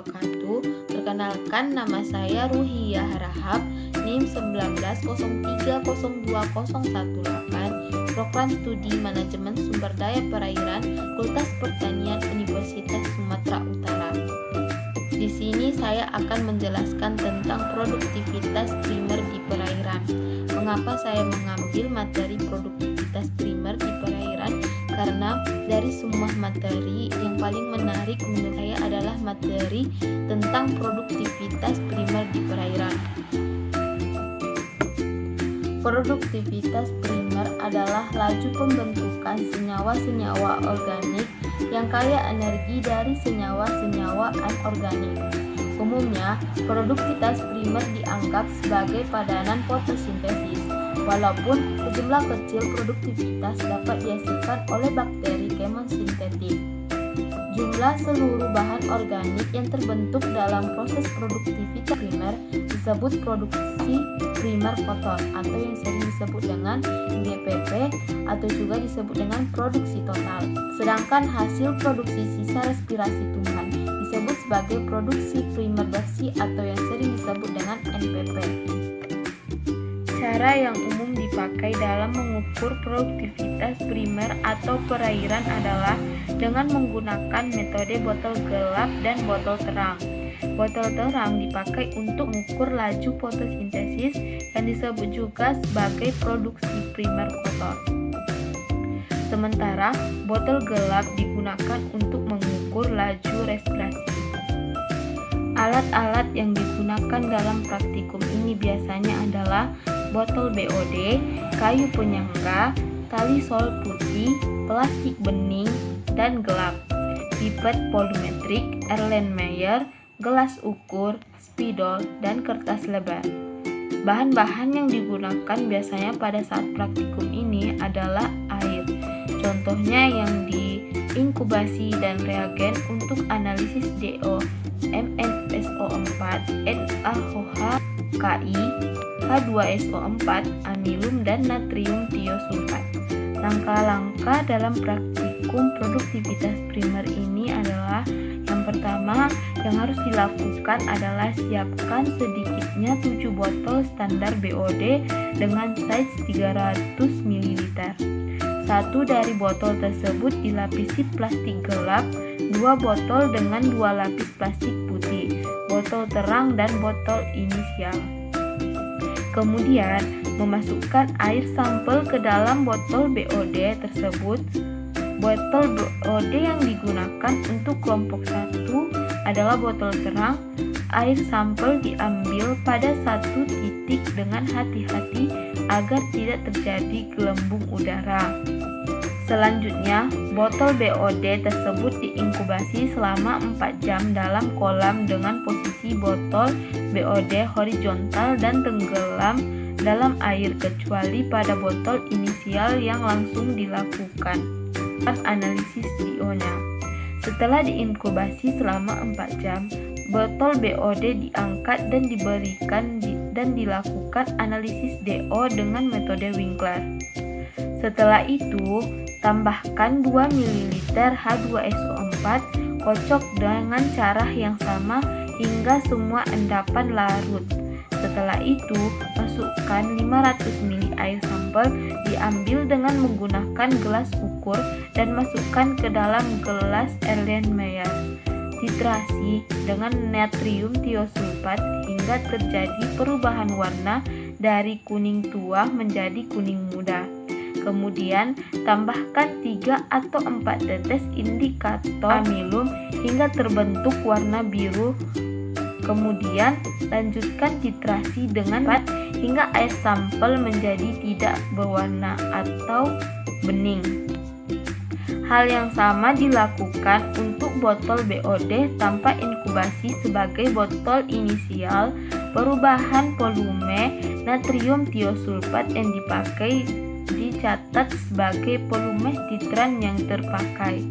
wabarakatuh. Perkenalkan, nama saya Ruhiyah Rahab, NIM 1903020118, Program Studi Manajemen Sumber Daya Perairan, Fakultas Pertanian Universitas Sumatera Utara. Di sini saya akan menjelaskan tentang produktivitas primer di perairan. Mengapa saya mengambil materi produktivitas primer di perairan? Karena dari semua materi yang paling menarik menurut saya adalah materi tentang produktivitas primer di perairan. Produktivitas primer adalah laju pembentukan senyawa-senyawa organik yang kaya energi dari senyawa-senyawa anorganik. Umumnya, produktivitas primer dianggap sebagai padanan fotosintesis, walaupun sejumlah kecil produktivitas dapat dihasilkan oleh bakteri kemosintetik. Jumlah seluruh bahan organik yang terbentuk dalam proses produktivitas primer disebut produksi primer kotor atau yang sering disebut dengan GPP atau juga disebut dengan produksi total. Sedangkan hasil produksi sisa respirasi tumbuhan disebut sebagai produksi primer bersih atau yang sering disebut dengan NPP. Cara yang umum dipakai dalam mengukur produktivitas primer atau perairan adalah dengan menggunakan metode botol gelap dan botol terang. Botol terang dipakai untuk mengukur laju fotosintesis yang disebut juga sebagai produksi primer kotor. Sementara botol gelap digunakan untuk mengukur laju respirasi. Alat-alat yang digunakan dalam praktikum ini biasanya adalah botol BOD, kayu penyangga, tali sol putih, plastik bening, dan gelap, pipet volumetrik, Erlenmeyer, gelas ukur, spidol, dan kertas lebar. Bahan-bahan yang digunakan biasanya pada saat praktikum ini adalah air. Contohnya yang diinkubasi dan reagen untuk analisis DO, MnSO4, NaOH, Ki, H2SO4, amilum, dan natrium tiosulfat. Langkah-langkah dalam praktikum produktivitas primer ini adalah yang pertama yang harus dilakukan adalah siapkan sedikitnya 7 botol standar BOD dengan size 300 ml. Satu dari botol tersebut dilapisi plastik gelap, 2 botol dengan 2 lapis plastik putih, botol terang dan botol inisial. Kemudian, memasukkan air sampel ke dalam botol BOD tersebut. Botol BOD yang digunakan untuk kelompok 1 adalah botol terang. Air sampel diambil pada satu titik dengan hati-hati agar tidak terjadi gelembung udara. Selanjutnya, botol BOD tersebut diinkubasi selama 4 jam dalam kolam dengan posisi botol BOD horizontal dan tenggelam dalam air kecuali pada botol inisial yang langsung dilakukan analisis DO-nya. Setelah diinkubasi selama 4 jam, botol BOD diangkat dan dan dilakukan analisis DO dengan metode Winkler. Setelah itu, tambahkan 2 ml H2SO4, kocok dengan cara yang sama hingga semua endapan larut. Setelah itu, masukkan 500 ml air sampel, diambil dengan menggunakan gelas ukur dan masukkan ke dalam gelas Erlenmeyer. Titrasi dengan natrium tiosulfat hingga terjadi perubahan warna dari kuning tua menjadi kuning muda. Kemudian, tambahkan 3 atau 4 tetes indikator amilum hingga terbentuk warna biru. Kemudian, lanjutkan titrasi dengan hingga air sampel menjadi tidak berwarna atau bening. Hal yang sama dilakukan untuk botol BOD tanpa inkubasi sebagai botol inisial. Perubahan volume natrium tiosulfat yang dipakai dicatat sebagai volume titran yang terpakai.